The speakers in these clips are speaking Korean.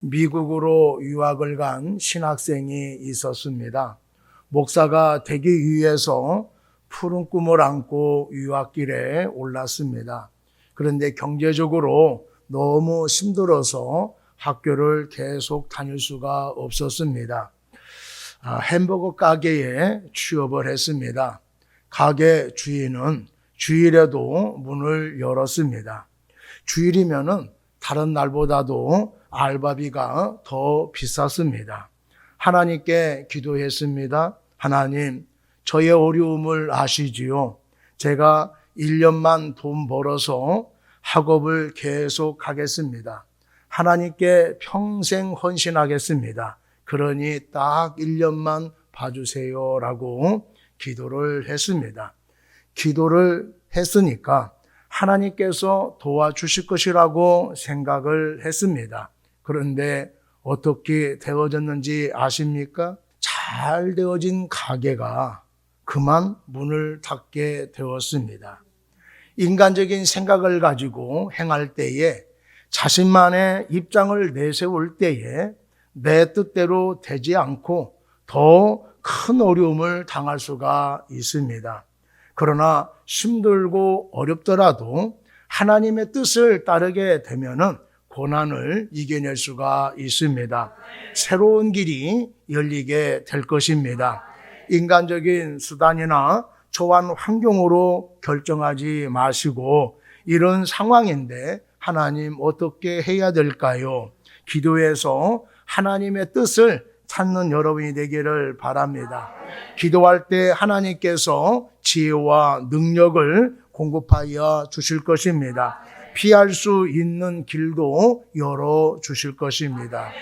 미국으로 유학을 간 신학생이 있었습니다. 목사가 되기 위해서 푸른 꿈을 안고 유학길에 올랐습니다. 그런데 경제적으로 너무 힘들어서 학교를 계속 다닐 수가 없었습니다. 햄버거 가게에 취업을 했습니다. 가게 주인은 주일에도 문을 열었습니다. 주일이면은 다른 날보다도 알바비가 더 비쌌습니다. 하나님께 기도했습니다. 하나님, 저의 어려움을 아시지요. 제가 1년만 돈 벌어서 학업을 계속 하겠습니다. 하나님께 평생 헌신하겠습니다. 그러니 딱 1년만 봐주세요라고 기도를 했습니다. 기도를 했으니까 하나님께서 도와주실 것이라고 생각을 했습니다. 그런데 어떻게 되어졌는지 아십니까? 잘 되어진 가게가 그만 문을 닫게 되었습니다. 인간적인 생각을 가지고 행할 때에 자신만의 입장을 내세울 때에 내 뜻대로 되지 않고 더 큰 어려움을 당할 수가 있습니다. 그러나 힘들고 어렵더라도 하나님의 뜻을 따르게 되면은 고난을 이겨낼 수가 있습니다. 새로운 길이 열리게 될 것입니다. 인간적인 수단이나 초안 환경으로 결정하지 마시고 이런 상황인데 하나님 어떻게 해야 될까요? 기도해서 하나님의 뜻을 찾는 여러분이 되기를 바랍니다. 기도할 때 하나님께서 지혜와 능력을 공급하여 주실 것입니다. 피할 수 있는 길도 열어주실 것입니다.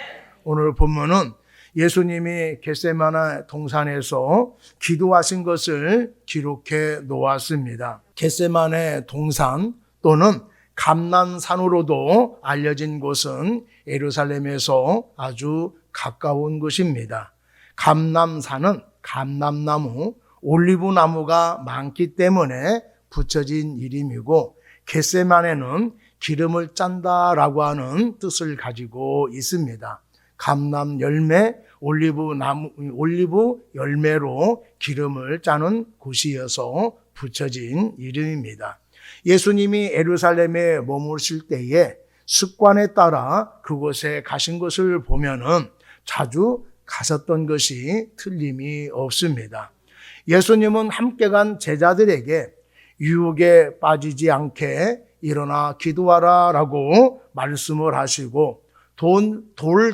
오늘 본문은 예수님이 겟세마네 동산에서 기도하신 것을 기록해 놓았습니다. 겟세마네 동산 또는 감난산으로도 알려진 곳은 예루살렘에서 아주 가까운 곳입니다. 감람산은 감람나무, 올리브나무가 많기 때문에 붙여진 이름이고 겟세마네는 기름을 짠다라고 하는 뜻을 가지고 있습니다. 감람 열매, 올리브 열매로 기름을 짜는 곳이어서 붙여진 이름입니다. 예수님이 예루살렘에 머무르실 때에 습관에 따라 그곳에 가신 것을 보면은 자주 가셨던 것이 틀림이 없습니다. 예수님은 함께 간 제자들에게 유혹에 빠지지 않게 일어나 기도하라 라고 말씀을 하시고 돌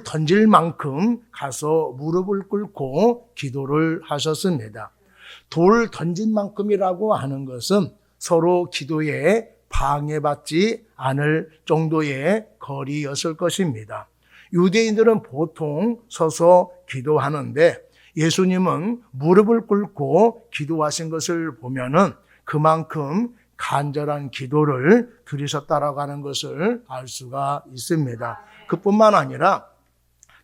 던질 만큼 가서 무릎을 꿇고 기도를 하셨습니다. 돌 던진 만큼이라고 하는 것은 서로 기도에 방해받지 않을 정도의 거리였을 것입니다. 유대인들은 보통 서서 기도하는데 예수님은 무릎을 꿇고 기도하신 것을 보면은 그만큼 간절한 기도를 드리셨다라고 하는 것을 알 수가 있습니다. 그뿐만 아니라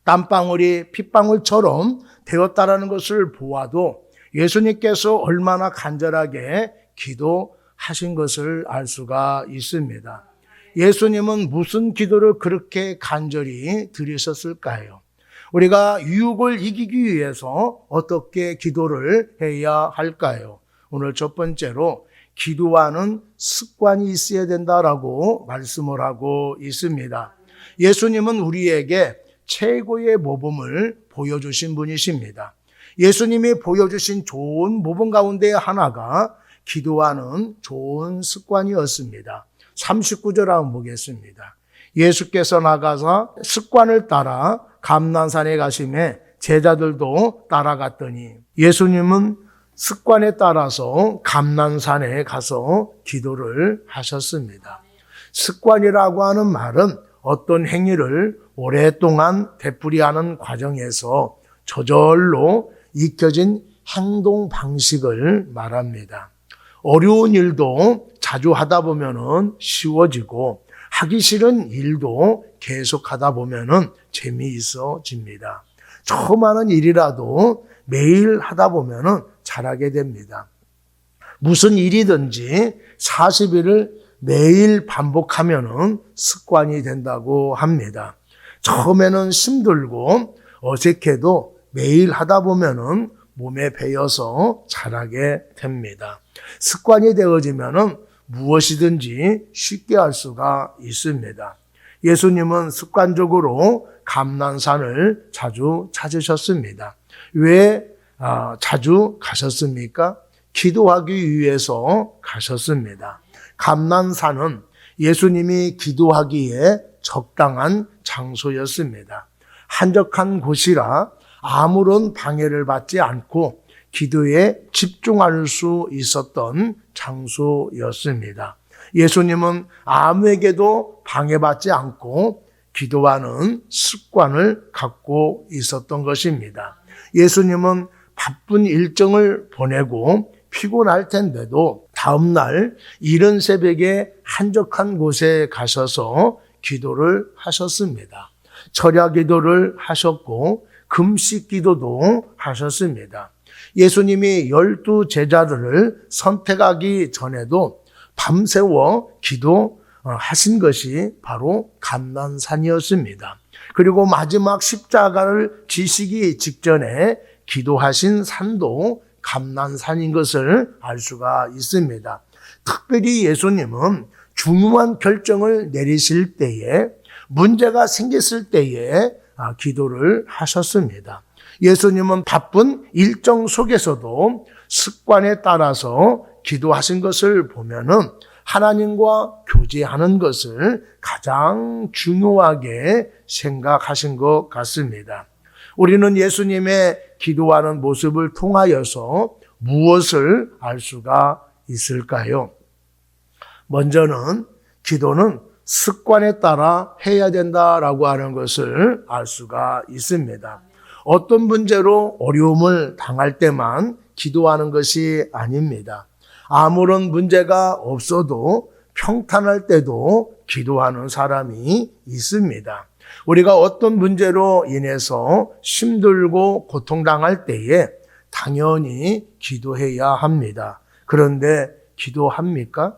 땀방울이 핏방울처럼 되었다라는 것을 보아도 예수님께서 얼마나 간절하게 기도하신 것을 알 수가 있습니다. 예수님은 무슨 기도를 그렇게 간절히 드리셨을까요? 우리가 유혹을 이기기 위해서 어떻게 기도를 해야 할까요? 오늘 첫 번째로 기도하는 습관이 있어야 된다라고 말씀을 하고 있습니다. 예수님은 우리에게 최고의 모범을 보여주신 분이십니다. 예수님이 보여주신 좋은 모범 가운데 하나가 기도하는 좋은 습관이었습니다. 39절 한번 보겠습니다. 예수께서 나가서 습관을 따라 감난산에 가심에 제자들도 따라갔더니 예수님은 습관에 따라서 감난산에 가서 기도를 하셨습니다. 습관이라고 하는 말은 어떤 행위를 오랫동안 되풀이하는 과정에서 저절로 익혀진 행동 방식을 말합니다. 어려운 일도 자주 하다 보면은 쉬워지고 하기 싫은 일도 계속 하다 보면은 재미있어집니다. 처음 하는 일이라도 매일 하다 보면은 잘하게 됩니다. 무슨 일이든지 40일을 매일 반복하면은 습관이 된다고 합니다. 처음에는 힘들고 어색해도 매일 하다 보면은 몸에 배어서 잘하게 됩니다. 습관이 되어지면은 무엇이든지 쉽게 할 수가 있습니다. 예수님은 습관적으로 감난산을 자주 찾으셨습니다. 왜 자주 가셨습니까? 기도하기 위해서 가셨습니다. 감난산은 예수님이 기도하기에 적당한 장소였습니다. 한적한 곳이라 아무런 방해를 받지 않고 기도에 집중할 수 있었던 장소였습니다. 예수님은 아무에게도 방해받지 않고 기도하는 습관을 갖고 있었던 것입니다. 예수님은 바쁜 일정을 보내고 피곤할 텐데도 다음날 이른 새벽에 한적한 곳에 가셔서 기도를 하셨습니다. 철야 기도를 하셨고 금식 기도도 하셨습니다. 예수님이 12 제자들을 선택하기 전에도 밤새워 기도하신 것이 바로 감난산이었습니다. 그리고 마지막 십자가를 지시기 직전에 기도하신 산도 감난산인 것을 알 수가 있습니다. 특별히 예수님은 중요한 결정을 내리실 때에, 문제가 생겼을 때에 기도를 하셨습니다. 예수님은 바쁜 일정 속에서도 습관에 따라서 기도하신 것을 보면은 하나님과 교제하는 것을 가장 중요하게 생각하신 것 같습니다. 우리는 예수님의 기도하는 모습을 통하여서 무엇을 알 수가 있을까요? 먼저는 기도는 습관에 따라 해야 된다라고 하는 것을 알 수가 있습니다. 어떤 문제로 어려움을 당할 때만 기도하는 것이 아닙니다. 아무런 문제가 없어도 평탄할 때도 기도하는 사람이 있습니다. 우리가 어떤 문제로 인해서 힘들고 고통당할 때에 당연히 기도해야 합니다. 그런데 기도합니까?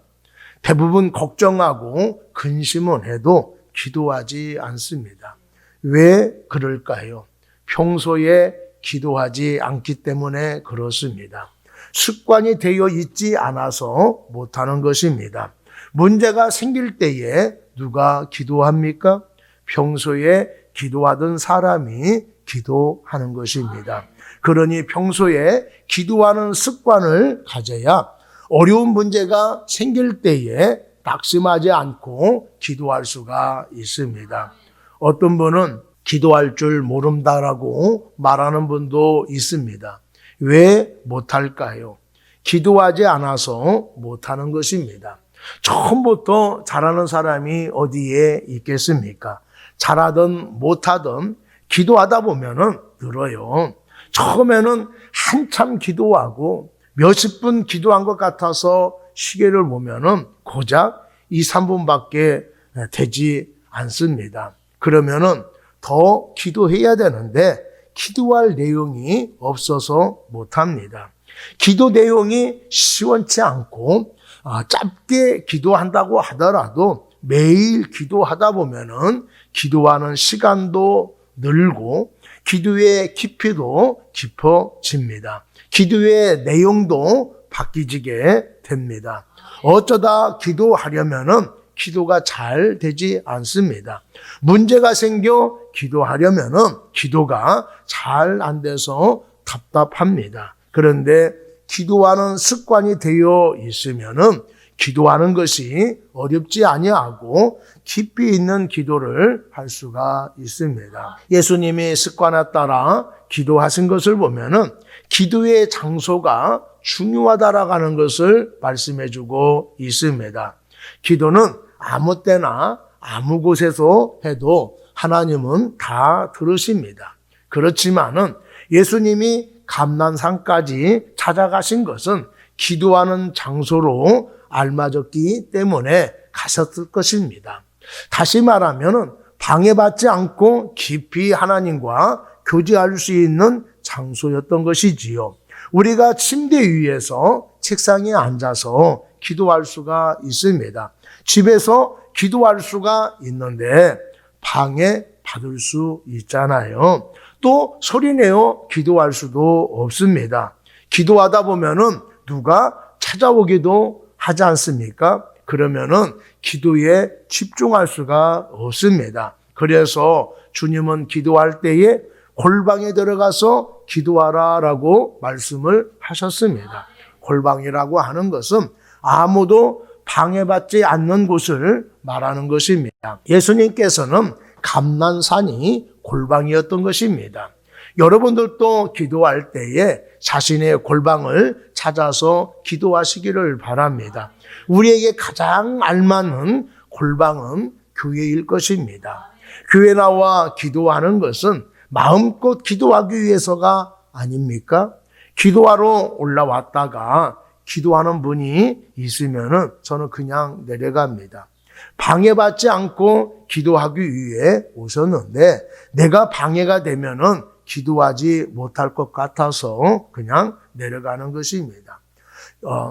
대부분 걱정하고 근심은 해도 기도하지 않습니다. 왜 그럴까요? 평소에 기도하지 않기 때문에 그렇습니다. 습관이 되어 있지 않아서 못하는 것입니다. 문제가 생길 때에 누가 기도합니까? 평소에 기도하던 사람이 기도하는 것입니다. 그러니 평소에 기도하는 습관을 가져야 어려운 문제가 생길 때에 낙심하지 않고 기도할 수가 있습니다. 어떤 분은 기도할 줄 모른다라고 말하는 분도 있습니다. 왜 못할까요? 기도하지 않아서 못하는 것입니다. 처음부터 잘하는 사람이 어디에 있겠습니까? 잘하든 못하든 기도하다 보면은 늘어요. 처음에는 한참 기도하고 몇십 분 기도한 것 같아서 시계를 보면은 고작 2, 3분밖에 되지 않습니다. 그러면은 더 기도해야 되는데 기도할 내용이 없어서 못합니다. 기도 내용이 시원치 않고 짧게 기도한다고 하더라도 매일 기도하다 보면은 기도하는 시간도 늘고 기도의 깊이도 깊어집니다. 기도의 내용도 바뀌게 됩니다. 어쩌다 기도하려면은 기도가 잘 되지 않습니다. 문제가 생겨 기도하려면은 기도가 잘 안 돼서 답답합니다. 그런데 기도하는 습관이 되어 있으면은 기도하는 것이 어렵지 아니하고 깊이 있는 기도를 할 수가 있습니다. 예수님이 습관에 따라 기도하신 것을 보면은 기도의 장소가 중요하다라고 하는 것을 말씀해주고 있습니다. 기도는 아무 때나 아무 곳에서 해도 하나님은 다 들으십니다. 그렇지만은 예수님이 감난산까지 찾아가신 것은 기도하는 장소로 알맞았기 때문에 가셨을 것입니다. 다시 말하면은 방해받지 않고 깊이 하나님과 교제할 수 있는 장소였던 것이지요. 우리가 침대 위에서 책상에 앉아서 기도할 수가 있습니다. 집에서 기도할 수가 있는데 방에 받을 수 있잖아요. 또 소리내어 기도할 수도 없습니다. 기도하다 보면은 누가 찾아오기도 하지 않습니까? 그러면은 기도에 집중할 수가 없습니다. 그래서 주님은 기도할 때에 골방에 들어가서 기도하라라고 말씀을 하셨습니다. 골방이라고 하는 것은 아무도 방해받지 않는 곳을 말하는 것입니다. 예수님께서는 감난산이 골방이었던 것입니다. 여러분들도 기도할 때에 자신의 골방을 찾아서 기도하시기를 바랍니다. 우리에게 가장 알맞는 골방은 교회일 것입니다. 교회 나와 기도하는 것은 마음껏 기도하기 위해서가 아닙니까? 기도하러 올라왔다가 기도하는 분이 있으면은 저는 그냥 내려갑니다. 방해받지 않고 기도하기 위해 오셨는데 내가 방해가 되면은 기도하지 못할 것 같아서 그냥 내려가는 것입니다.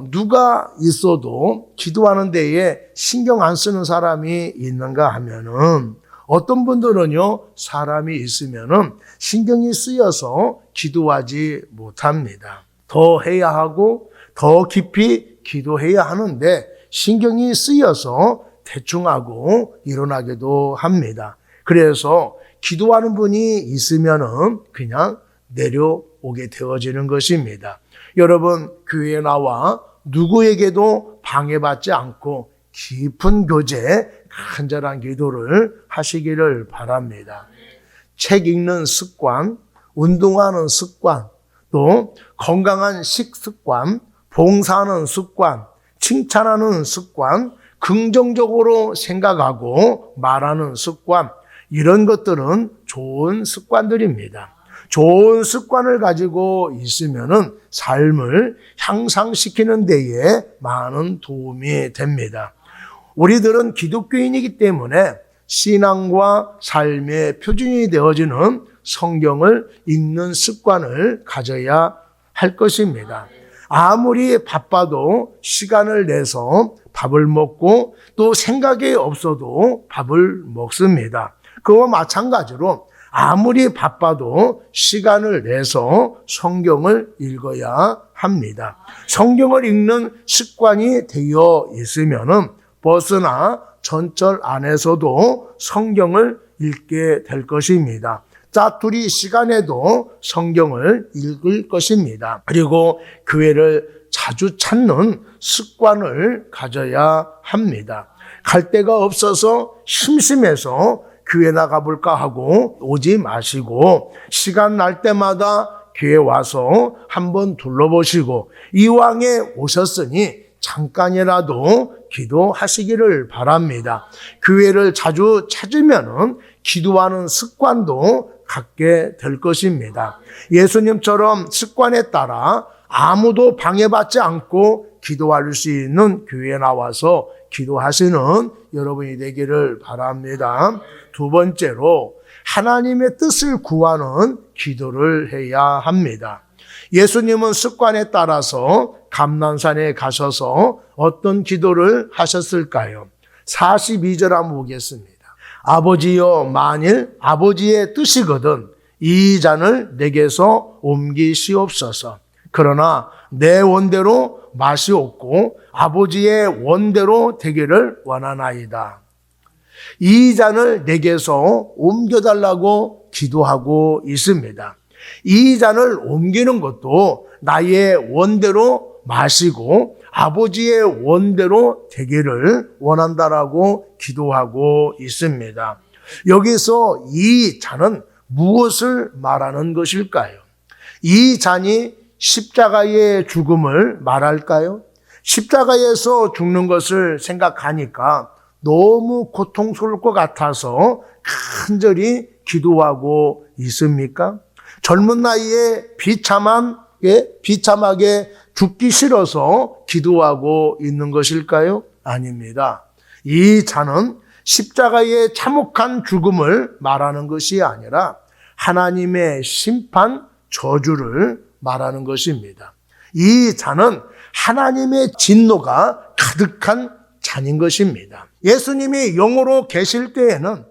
누가 있어도 기도하는 데에 신경 안 쓰는 사람이 있는가 하면은 어떤 분들은요, 사람이 있으면은 신경이 쓰여서 기도하지 못합니다. 더 해야 하고 더 깊이 기도해야 하는데 신경이 쓰여서 대충하고 일어나기도 합니다. 그래서 기도하는 분이 있으면은 그냥 내려오게 되어지는 것입니다. 여러분, 교회에 나와 누구에게도 방해받지 않고 깊은 교제, 간절한 기도를 하시기를 바랍니다. 책 읽는 습관, 운동하는 습관, 또 건강한 식습관, 봉사하는 습관, 칭찬하는 습관, 긍정적으로 생각하고 말하는 습관, 이런 것들은 좋은 습관들입니다. 좋은 습관을 가지고 있으면은 삶을 향상시키는 데에 많은 도움이 됩니다. 우리들은 기독교인이기 때문에 신앙과 삶의 표준이 되어지는 성경을 읽는 습관을 가져야 할 것입니다. 아무리 바빠도 시간을 내서 밥을 먹고 또 생각이 없어도 밥을 먹습니다. 그와 마찬가지로 아무리 바빠도 시간을 내서 성경을 읽어야 합니다. 성경을 읽는 습관이 되어 있으면은 버스나 전철 안에서도 성경을 읽게 될 것입니다. 짜투리 시간에도 성경을 읽을 것입니다. 그리고 교회를 자주 찾는 습관을 가져야 합니다. 갈 데가 없어서 심심해서 교회 나가볼까 하고 오지 마시고 시간 날 때마다 교회 와서 한번 둘러보시고 이왕에 오셨으니 잠깐이라도 기도하시기를 바랍니다. 교회를 자주 찾으면은 기도하는 습관도 갖게 될 것입니다. 예수님처럼 습관에 따라 아무도 방해받지 않고 기도할 수 있는 교회에 나와서 기도하시는 여러분이 되기를 바랍니다. 두 번째로 하나님의 뜻을 구하는 기도를 해야 합니다. 예수님은 습관에 따라서 감난산에 가셔서 어떤 기도를 하셨을까요? 42절 한번 보겠습니다. 아버지여, 만일 아버지의 뜻이거든 이 잔을 내게서 옮기시옵소서. 그러나 내 원대로 맛이 없고 아버지의 원대로 되기를 원하나이다. 이 잔을 내게서 옮겨달라고 기도하고 있습니다. 이 잔을 옮기는 것도 나의 원대로 마시고 아버지의 원대로 되기를 원한다라고 기도하고 있습니다. 여기서 이 잔은 무엇을 말하는 것일까요? 이 잔이 십자가의 죽음을 말할까요? 십자가에서 죽는 것을 생각하니까 너무 고통스러울 것 같아서 간절히 기도하고 있습니까? 젊은 나이에 비참하게 죽기 싫어서 기도하고 있는 것일까요? 아닙니다. 이 잔은 십자가의 참혹한 죽음을 말하는 것이 아니라 하나님의 심판, 저주를 말하는 것입니다. 이 잔은 하나님의 진노가 가득한 잔인 것입니다. 예수님이 영으로 계실 때에는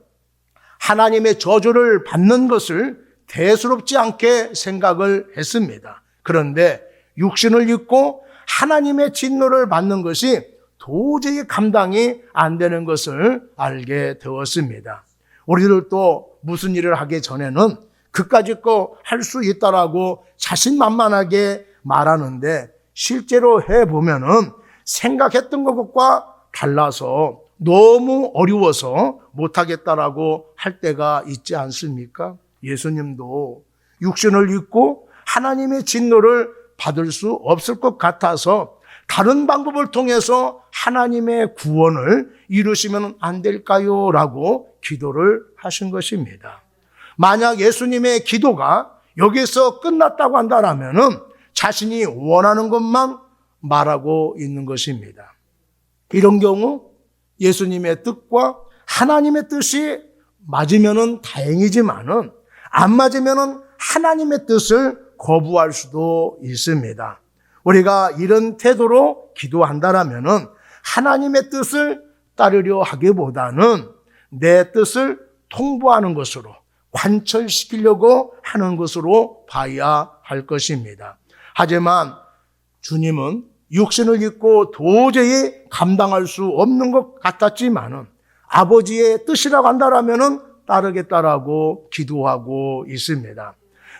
하나님의 저주를 받는 것을 대수롭지 않게 생각을 했습니다. 그런데 육신을 입고 하나님의 진노를 받는 것이 도저히 감당이 안 되는 것을 알게 되었습니다. 우리들도 무슨 일을 하기 전에는 그까짓 거 할 수 있다라고 자신만만하게 말하는데 실제로 해보면은 생각했던 것과 달라서 너무 어려워서 못하겠다라고 할 때가 있지 않습니까? 예수님도 육신을 입고 하나님의 진노를 받을 수 없을 것 같아서 다른 방법을 통해서 하나님의 구원을 이루시면 안 될까요? 라고 기도를 하신 것입니다. 만약 예수님의 기도가 여기서 끝났다고 한다면 자신이 원하는 것만 말하고 있는 것입니다. 이런 경우 예수님의 뜻과 하나님의 뜻이 맞으면 다행이지만은 안 맞으면 하나님의 뜻을 거부할 수도 있습니다. 우리가 이런 태도로 기도한다라면은 하나님의 뜻을 따르려 하기보다는 내 뜻을 통보하는 것으로 관철시키려고 하는 것으로 봐야 할 것입니다. 하지만 주님은 육신을 입고 도저히 감당할 수 없는 것 같았지만은 아버지의 뜻이라고 한다라면은 따르겠다라고 기도하고 있습니다.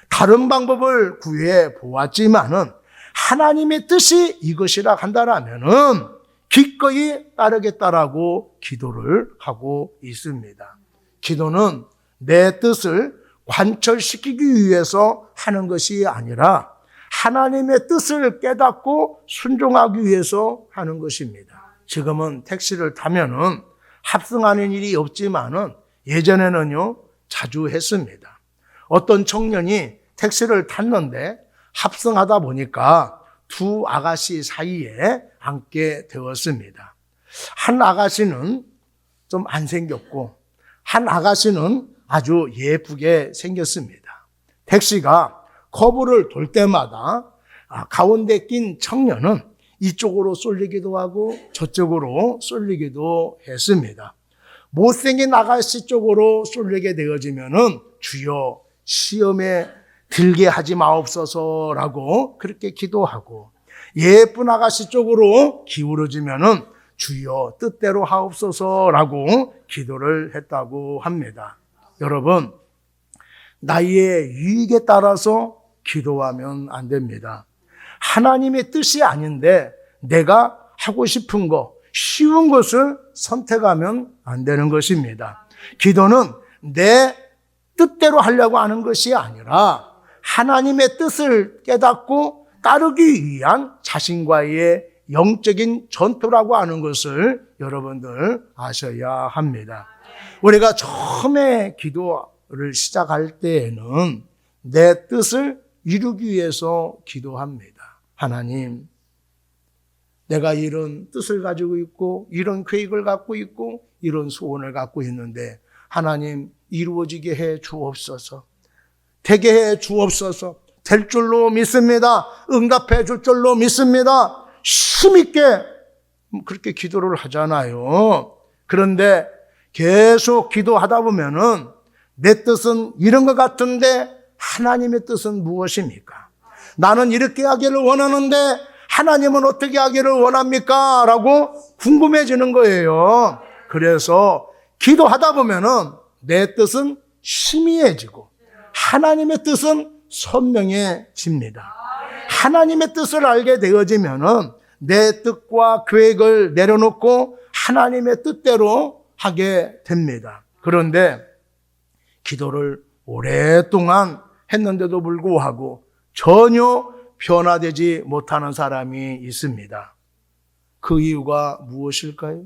다른 방법을 구해 보았지만은 하나님의 뜻이 이것이라 한다라면은 기꺼이 따르겠다라고 기도를 하고 있습니다. 기도는 내 뜻을 관철시키기 위해서 하는 것이 아니라 하나님의 뜻을 깨닫고 순종하기 위해서 하는 것입니다. 지금은 택시를 타면은 합승하는 일이 없지만은 예전에는요 자주 했습니다. 어떤 청년이 택시를 탔는데 합승하다 보니까 두 아가씨 사이에 앉게 되었습니다. 한 아가씨는 좀 안 생겼고 한 아가씨는 아주 예쁘게 생겼습니다. 택시가 커브를 돌 때마다 가운데 낀 청년은 이쪽으로 쏠리기도 하고 저쪽으로 쏠리기도 했습니다. 못생긴 아가씨 쪽으로 쏠리게 되어지면은 주여 시험에 들게 하지 마옵소서라고 그렇게 기도하고, 예쁜 아가씨 쪽으로 기울어지면은 주여 뜻대로 하옵소서라고 기도를 했다고 합니다. 여러분, 나의 유익에 따라서 기도하면 안 됩니다. 하나님의 뜻이 아닌데 내가 하고 싶은 거, 쉬운 것을 선택하면 안 되는 것입니다. 기도는 내 뜻대로 하려고 하는 것이 아니라 하나님의 뜻을 깨닫고 따르기 위한 자신과의 영적인 전투라고 하는 것을 여러분들 아셔야 합니다. 우리가 처음에 기도를 시작할 때에는 내 뜻을 이루기 위해서 기도합니다. 하나님, 내가 이런 뜻을 가지고 있고 이런 계획을 갖고 있고 이런 소원을 갖고 있는데 하나님 이루어지게 해 주옵소서. 되게 해 주옵소서. 될 줄로 믿습니다. 응답해 줄 줄로 믿습니다. 힘있게 그렇게 기도를 하잖아요. 그런데 계속 기도하다 보면은 내 뜻은 이런 것 같은데 하나님의 뜻은 무엇입니까? 나는 이렇게 하기를 원하는데 하나님은 어떻게 하기를 원합니까? 라고 궁금해지는 거예요. 그래서 기도하다 보면은 내 뜻은 희미해지고 하나님의 뜻은 선명해집니다. 하나님의 뜻을 알게 되어지면은 내 뜻과 계획을 내려놓고 하나님의 뜻대로 하게 됩니다. 그런데 기도를 오랫동안 했는데도 불구하고 전혀 변화되지 못하는 사람이 있습니다. 그 이유가 무엇일까요?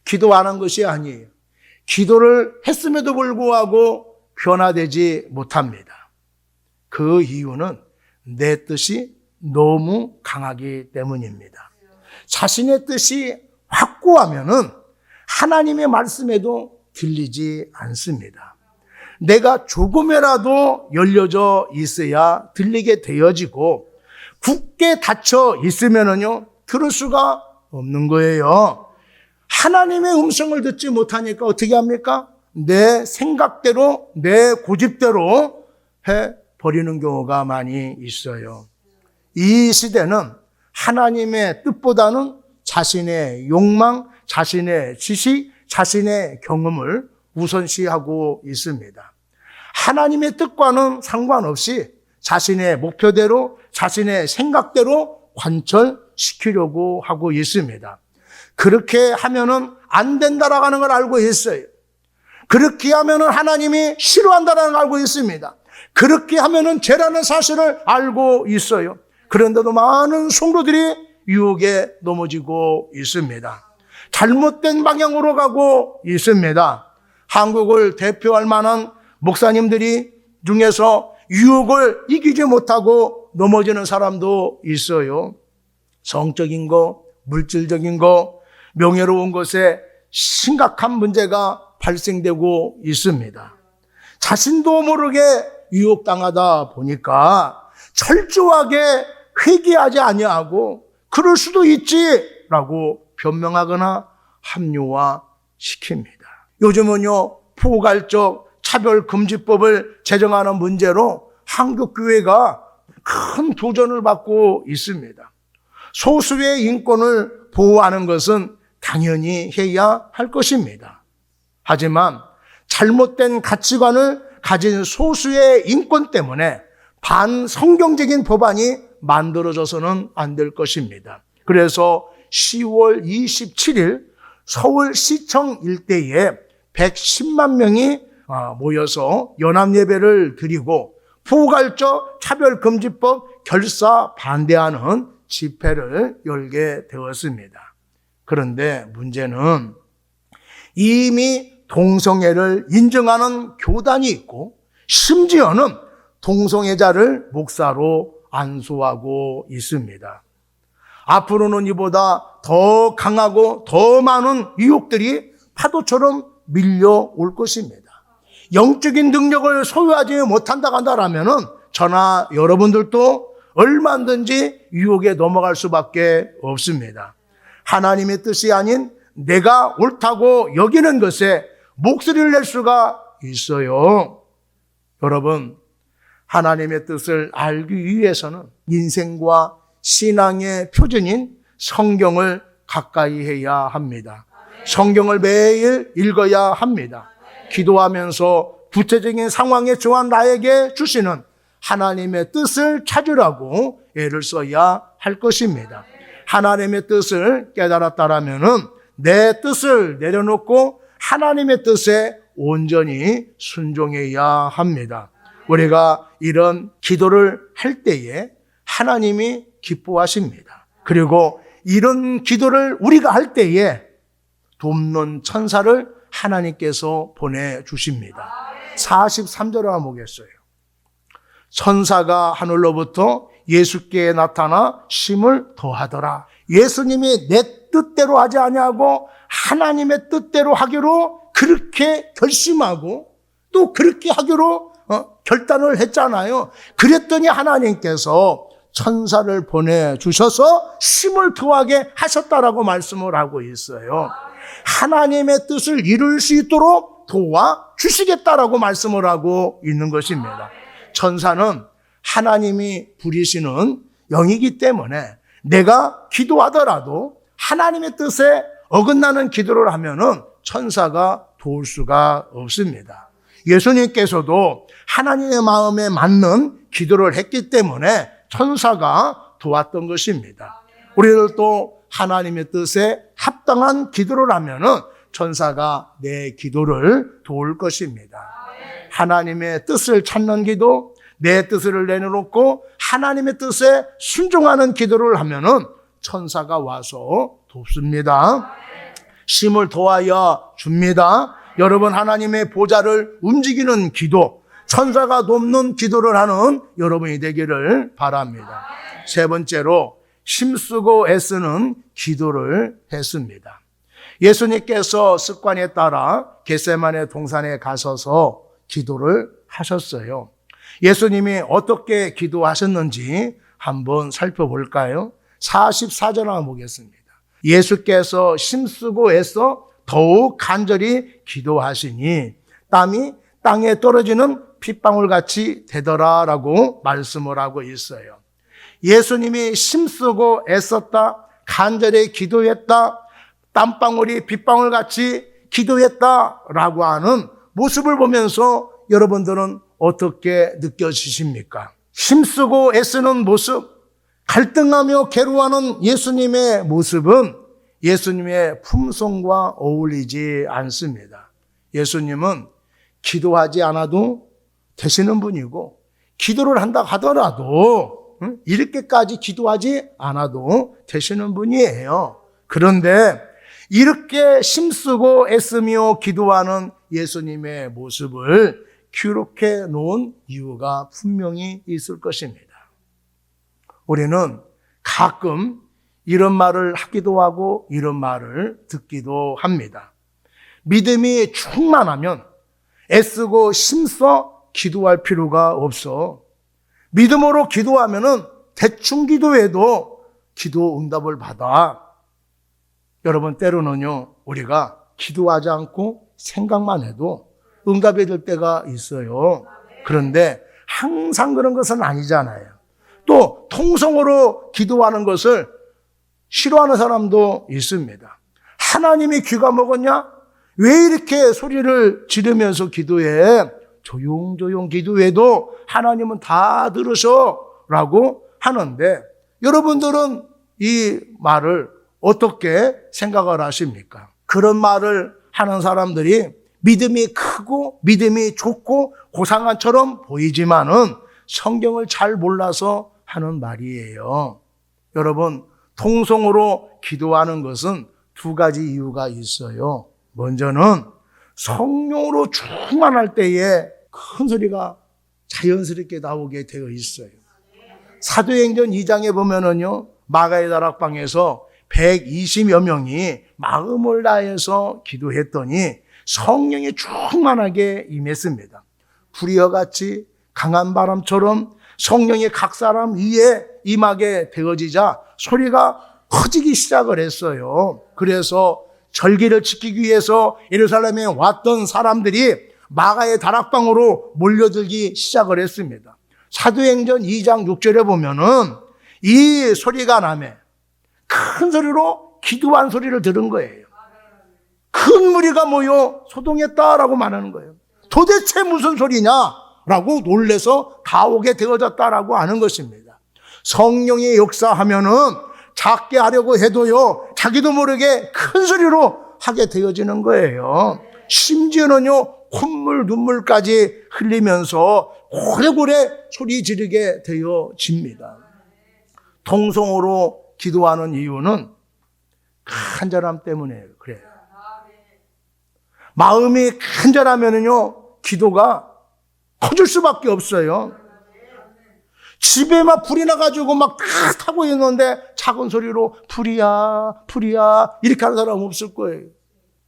기도 안 한 것이 아니에요. 기도를 했음에도 불구하고 변화되지 못합니다. 그 이유는 내 뜻이 너무 강하기 때문입니다. 자신의 뜻이 확고하면은 하나님의 말씀에도 들리지 않습니다. 내가 조금이라도 열려져 있어야 들리게 되어지고 굳게 닫혀 있으면은요 들을 수가 없는 거예요. 하나님의 음성을 듣지 못하니까 어떻게 합니까? 내 생각대로, 내 고집대로 해버리는 경우가 많이 있어요. 이 시대는 하나님의 뜻보다는 자신의 욕망, 자신의 지식, 자신의 경험을 우선시하고 있습니다. 하나님의 뜻과는 상관없이 자신의 목표대로, 자신의 생각대로 관철시키려고 하고 있습니다. 그렇게 하면은 안 된다라고 하는 걸 알고 있어요. 그렇게 하면은 하나님이 싫어한다라는 걸 알고 있습니다. 그렇게 하면은 죄라는 사실을 알고 있어요. 그런데도 많은 성도들이 유혹에 넘어지고 있습니다. 잘못된 방향으로 가고 있습니다. 한국을 대표할 만한 목사님들이 중에서 유혹을 이기지 못하고 넘어지는 사람도 있어요. 성적인 거, 물질적인 거, 명예로운 것에 심각한 문제가 발생되고 있습니다. 자신도 모르게 유혹당하다 보니까 철저하게 회개하지 아니하고 그럴 수도 있지라고 변명하거나 합리화시킵니다. 요즘은요, 포괄적 차별금지법을 제정하는 문제로 한국교회가 큰 도전을 받고 있습니다. 소수의 인권을 보호하는 것은 당연히 해야 할 것입니다. 하지만 잘못된 가치관을 가진 소수의 인권 때문에 반성경적인 법안이 만들어져서는 안 될 것입니다. 그래서 10월 27일 서울시청 일대에 110만 명이 모여서 연합예배를 드리고 포괄적 차별금지법 결사 반대하는 집회를 열게 되었습니다. 그런데 문제는 이미 동성애를 인정하는 교단이 있고 심지어는 동성애자를 목사로 안수하고 있습니다. 앞으로는 이보다 더 강하고 더 많은 유혹들이 파도처럼 밀려올 것입니다. 영적인 능력을 소유하지 못한다고 한다면은 저나 여러분들도 얼마든지 유혹에 넘어갈 수밖에 없습니다. 하나님의 뜻이 아닌 내가 옳다고 여기는 것에 목소리를 낼 수가 있어요. 여러분, 하나님의 뜻을 알기 위해서는 인생과 신앙의 표준인 성경을 가까이 해야 합니다. 성경을 매일 읽어야 합니다. 기도하면서 구체적인 상황에 처한 나에게 주시는 하나님의 뜻을 찾으라고 애를 써야 할 것입니다. 하나님의 뜻을 깨달았다라면은 내 뜻을 내려놓고 하나님의 뜻에 온전히 순종해야 합니다. 우리가 이런 기도를 할 때에 하나님이 기뻐하십니다. 그리고 이런 기도를 우리가 할 때에 돕는 천사를 하나님께서 보내주십니다. 43절을 한번 보겠어요. 천사가 하늘로부터 예수께 나타나 힘을 더하더라. 예수님이 내 뜻대로 하지 아니하고 하나님의 뜻대로 하기로 그렇게 결심하고 또 그렇게 하기로 결단을 했잖아요. 그랬더니 하나님께서 천사를 보내주셔서 힘을 더하게 하셨다라고 말씀을 하고 있어요. 하나님의 뜻을 이룰 수 있도록 도와주시겠다라고 말씀을 하고 있는 것입니다. 천사는 하나님이 부리시는 영이기 때문에 내가 기도하더라도 하나님의 뜻에 어긋나는 기도를 하면은 천사가 도울 수가 없습니다. 예수님께서도 하나님의 마음에 맞는 기도를 했기 때문에 천사가 도왔던 것입니다. 우리들도 하나님의 뜻에 합당한 기도를 하면은 천사가 내 기도를 도울 것입니다. 하나님의 뜻을 찾는 기도, 내 뜻을 내려놓고 하나님의 뜻에 순종하는 기도를 하면은 천사가 와서 돕습니다. 힘을 더하여 줍니다. 여러분, 하나님의 보좌를 움직이는 기도, 천사가 돕는 기도를 하는 여러분이 되기를 바랍니다. 세 번째로 힘쓰고 애쓰는 기도를 했습니다. 예수님께서 습관에 따라 겟세마네 동산에 가셔서 기도를 하셨어요. 예수님이 어떻게 기도하셨는지 한번 살펴볼까요? 44절 한번 보겠습니다. 예수께서 힘쓰고 애써 더욱 간절히 기도하시니 땀이 땅에 떨어지는 핏방울같이 되더라라고 말씀을 하고 있어요. 예수님이 힘쓰고 애썼다, 간절히 기도했다, 땀방울이 빗방울같이 기도했다라고 하는 모습을 보면서 여러분들은 어떻게 느껴지십니까? 힘쓰고 애쓰는 모습, 갈등하며 괴로워하는 예수님의 모습은 예수님의 품성과 어울리지 않습니다. 예수님은 기도하지 않아도 되시는 분이고, 기도를 한다 하더라도 이렇게까지 기도하지 않아도 되시는 분이에요. 그런데 이렇게 힘쓰고 애쓰며 기도하는 예수님의 모습을 기록해 놓은 이유가 분명히 있을 것입니다. 우리는 가끔 이런 말을 하기도 하고 이런 말을 듣기도 합니다. 믿음이 충만하면 애쓰고 힘써 기도할 필요가 없어. 믿음으로 기도하면은 대충 기도해도 기도 응답을 받아. 여러분, 때로는요, 우리가 기도하지 않고 생각만 해도 응답이 될 때가 있어요. 그런데 항상 그런 것은 아니잖아요. 또 통성으로 기도하는 것을 싫어하는 사람도 있습니다. 하나님이 귀가 먹었냐? 왜 이렇게 소리를 지르면서 기도해? 조용조용 기도해도 하나님은 다 들으셔 라고 하는데, 여러분들은 이 말을 어떻게 생각을 하십니까? 그런 말을 하는 사람들이 믿음이 크고 믿음이 좋고 고상한처럼 보이지만은 성경을 잘 몰라서 하는 말이에요. 여러분, 통성으로 기도하는 것은 두 가지 이유가 있어요. 먼저는 성령으로 충만할 때에 큰 소리가 자연스럽게 나오게 되어 있어요. 사도행전 2장에 보면은요, 마가의 다락방에서 120여 명이 마음을 다해서 기도했더니 성령이 충만하게 임했습니다. 불이어같이 강한 바람처럼 성령이 각 사람 위에 임하게 되어지자 소리가 커지기 시작을 했어요. 그래서 절기를 지키기 위해서 예루살렘에 왔던 사람들이 마가의 다락방으로 몰려들기 시작을 했습니다. 사도행전 2장 6절에 보면은 이 소리가 나매 큰 소리로 기도한 소리를 들은 거예요. 큰 무리가 모여 소동했다라고 말하는 거예요. 도대체 무슨 소리냐라고 놀래서 다 오게 되어졌다라고 하는 것입니다. 성령이 역사하면은 작게 하려고 해도요, 자기도 모르게 큰 소리로 하게 되어지는 거예요. 심지어는요, 콧물, 눈물까지 흘리면서 고래고래 소리 지르게 되어집니다. 통성으로 기도하는 이유는 간절함 때문에 그래요. 마음이 간절하면은요, 기도가 커질 수밖에 없어요. 집에 막 불이 나가지고 막 타고 있는데 작은 소리로 불이야, 불이야 이렇게 하는 사람 없을 거예요.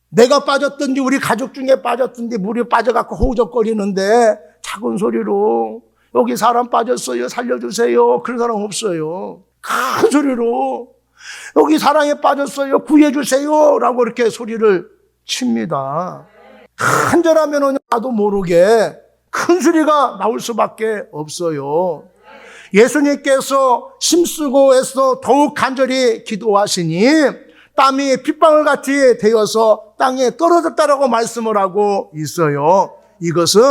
내가 빠졌든지 우리 가족 중에 빠졌든지 물이 빠져갖고 호우적거리는데 작은 소리로 여기 사람 빠졌어요, 살려주세요 그런 사람 없어요. 큰 소리로 여기 사랑에 빠졌어요, 구해주세요 라고 이렇게 소리를 칩니다. 간절하면 나도 모르게 큰 소리가 나올 수밖에 없어요. 예수님께서 힘쓰고 애써 더욱 간절히 기도하시니 땀이 핏방울같이 되어서 땅에 떨어졌다라고 말씀을 하고 있어요. 이것은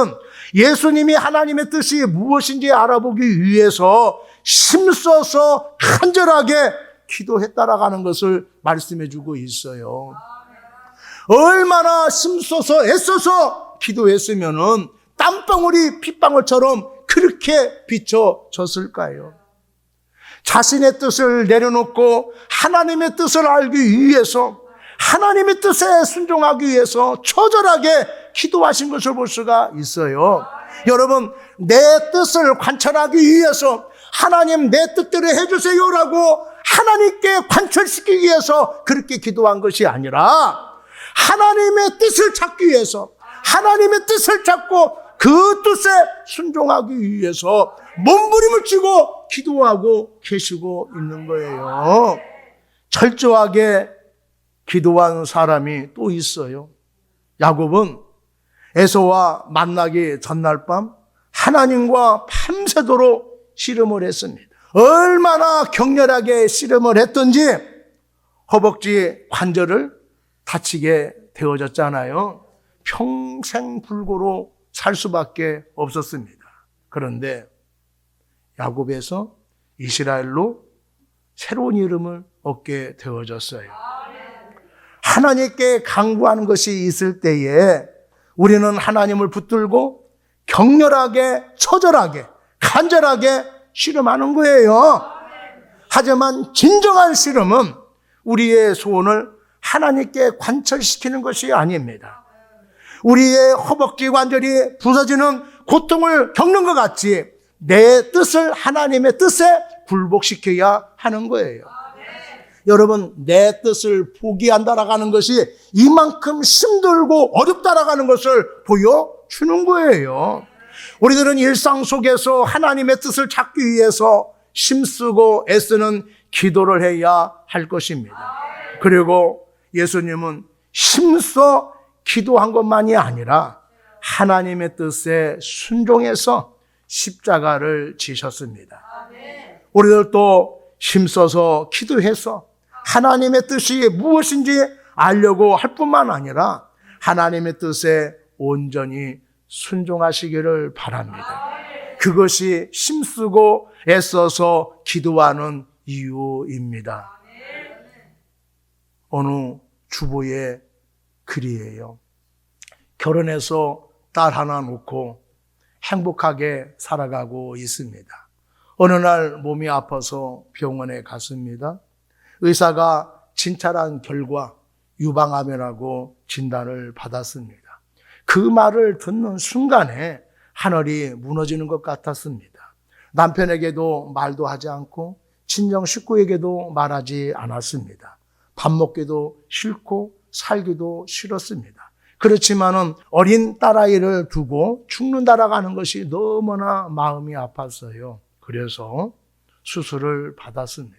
예수님이 하나님의 뜻이 무엇인지 알아보기 위해서 힘써서 간절하게 기도했다라고 하는 것을 말씀해 주고 있어요. 얼마나 힘써서 애써서 기도했으면은 땀방울이 핏방울처럼 그렇게 비춰졌을까요? 자신의 뜻을 내려놓고 하나님의 뜻을 알기 위해서, 하나님의 뜻에 순종하기 위해서 처절하게 기도하신 것을 볼 수가 있어요. 여러분, 내 뜻을 관철하기 위해서 하나님 내 뜻대로 해주세요라고 하나님께 관철시키기 위해서 그렇게 기도한 것이 아니라 하나님의 뜻을 찾기 위해서, 하나님의 뜻을 찾고 그 뜻에 순종하기 위해서 몸부림을 치고 기도하고 계시고 있는 거예요. 철저하게 기도한 사람이 또 있어요. 야곱은 에서와 만나기 전날 밤 하나님과 밤새도록 씨름을 했습니다. 얼마나 격렬하게 씨름을 했던지 허벅지 관절을 다치게 되어졌잖아요. 평생 불구로 살 수밖에 없었습니다. 그런데 야곱에서 이스라엘로 새로운 이름을 얻게 되어졌어요. 하나님께 강구하는 것이 있을 때에 우리는 하나님을 붙들고 격렬하게, 처절하게, 간절하게 씨름하는 거예요. 하지만 진정한 씨름은 우리의 소원을 하나님께 관철시키는 것이 아닙니다. 우리의 허벅지 관절이 부서지는 고통을 겪는 것 같이 내 뜻을 하나님의 뜻에 굴복시켜야 하는 거예요. 여러분, 내 뜻을 포기한다라는 것이 이만큼 힘들고 어렵다라는 것을 보여주는 거예요. 우리들은 일상 속에서 하나님의 뜻을 찾기 위해서 힘쓰고 애쓰는 기도를 해야 할 것입니다. 그리고 예수님은 힘써 기도한 것만이 아니라 하나님의 뜻에 순종해서 십자가를 지셨습니다. 우리들도 힘써서 기도해서 하나님의 뜻이 무엇인지 알려고 할 뿐만 아니라 하나님의 뜻에 온전히 순종하시기를 바랍니다. 그것이 힘쓰고 애써서 기도하는 이유입니다. 어느 주부의 글이에요. 결혼해서 딸 하나 놓고 행복하게 살아가고 있습니다. 어느 날 몸이 아파서 병원에 갔습니다. 의사가 진찰한 결과 유방암이라고 진단을 받았습니다. 그 말을 듣는 순간에 하늘이 무너지는 것 같았습니다. 남편에게도 말도 하지 않고 친정 식구에게도 말하지 않았습니다. 밥 먹기도 싫고 살기도 싫었습니다. 그렇지만은 어린 딸아이를 두고 죽는다라고 하는 것이 너무나 마음이 아팠어요. 그래서 수술을 받았습니다.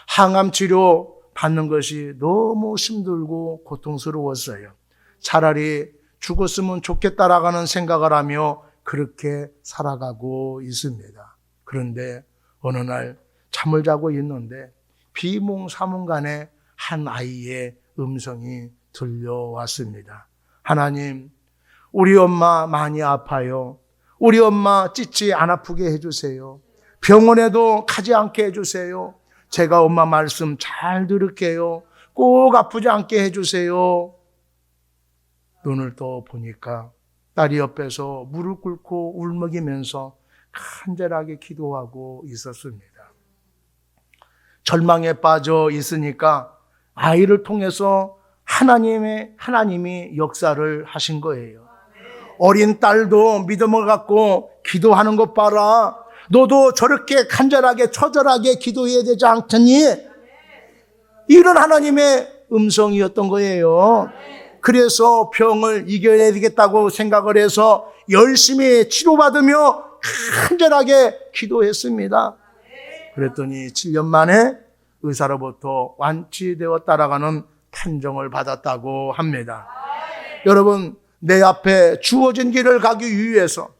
항암 치료 받는 것이 너무 힘들고 고통스러웠어요. 차라리 죽었으면 좋겠다라고 하는 생각을 하며 그렇게 살아가고 있습니다. 그런데 어느 날 잠을 자고 있는데 비몽사몽간에 한 아이의 음성이 들려왔습니다. 하나님, 우리 엄마 많이 아파요. 우리 엄마 찢지 안 아프게 해주세요. 병원에도 가지 않게 해주세요. 제가 엄마 말씀 잘 들을게요. 꼭 아프지 않게 해주세요. 눈을 떠 보니까 딸이 옆에서 무릎 꿇고 울먹이면서 간절하게 기도하고 있었습니다. 절망에 빠져 있으니까 아이를 통해서 하나님이 역사를 하신 거예요. 어린 딸도 믿음을 갖고 기도하는 것 봐라. 너도 저렇게 간절하게 처절하게 기도해야 되지 않겠니? 이런 하나님의 음성이었던 거예요. 그래서 병을 이겨야 되겠다고 생각을 해서 열심히 치료받으며 간절하게 기도했습니다. 그랬더니 7년 만에 의사로부터 완치되었다라는 판정을 받았다고 합니다. 여러분, 내 앞에 주어진 길을 가기 위해서,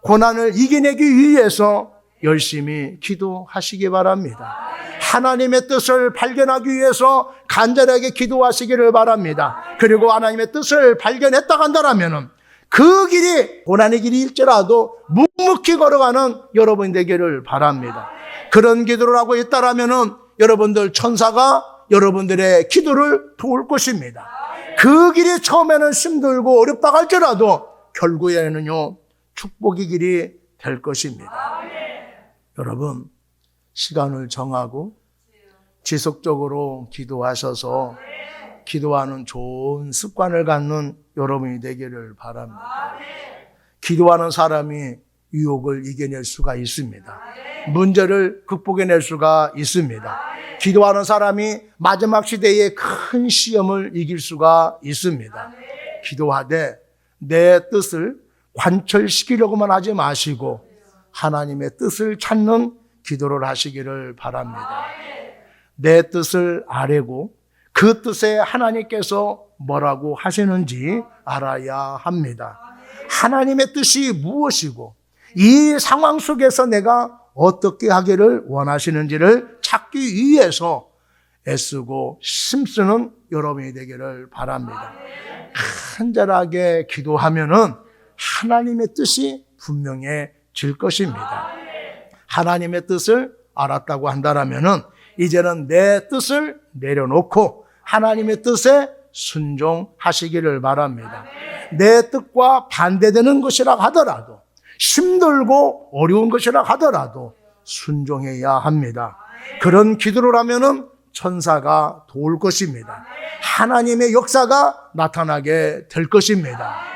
고난을 이겨내기 위해서 열심히 기도하시기 바랍니다. 하나님의 뜻을 발견하기 위해서 간절하게 기도하시기를 바랍니다. 그리고 하나님의 뜻을 발견했다 간다라면 그 길이 고난의 길일지라도 묵묵히 걸어가는 여러분 되기를 바랍니다. 그런 기도를 하고 있다라면 여러분들 천사가 여러분들의 기도를 도울 것입니다. 그 길이 처음에는 힘들고 어렵다 할지라도 결국에는요 축복의 길이 될 것입니다. 여러분, 시간을 정하고 지속적으로 기도하셔서 기도하는 좋은 습관을 갖는 여러분이 되기를 바랍니다. 기도하는 사람이 유혹을 이겨낼 수가 있습니다. 문제를 극복해낼 수가 있습니다. 기도하는 사람이 마지막 시대의 큰 시험을 이길 수가 있습니다. 기도하되 내 뜻을 관철시키려고만 하지 마시고 하나님의 뜻을 찾는 기도를 하시기를 바랍니다. 내 뜻을 아뢰고 그 뜻에 하나님께서 뭐라고 하시는지 알아야 합니다. 하나님의 뜻이 무엇이고 이 상황 속에서 내가 어떻게 하기를 원하시는지를 찾기 위해서 애쓰고 힘쓰는 여러분이 되기를 바랍니다. 간절하게 기도하면은 하나님의 뜻이 분명해질 것입니다. 하나님의 뜻을 알았다고 한다면은 이제는 내 뜻을 내려놓고 하나님의 뜻에 순종하시기를 바랍니다. 내 뜻과 반대되는 것이라 하더라도 힘들고 어려운 것이라 하더라도 순종해야 합니다. 그런 기도를 하면은 천사가 도울 것입니다. 하나님의 역사가 나타나게 될 것입니다.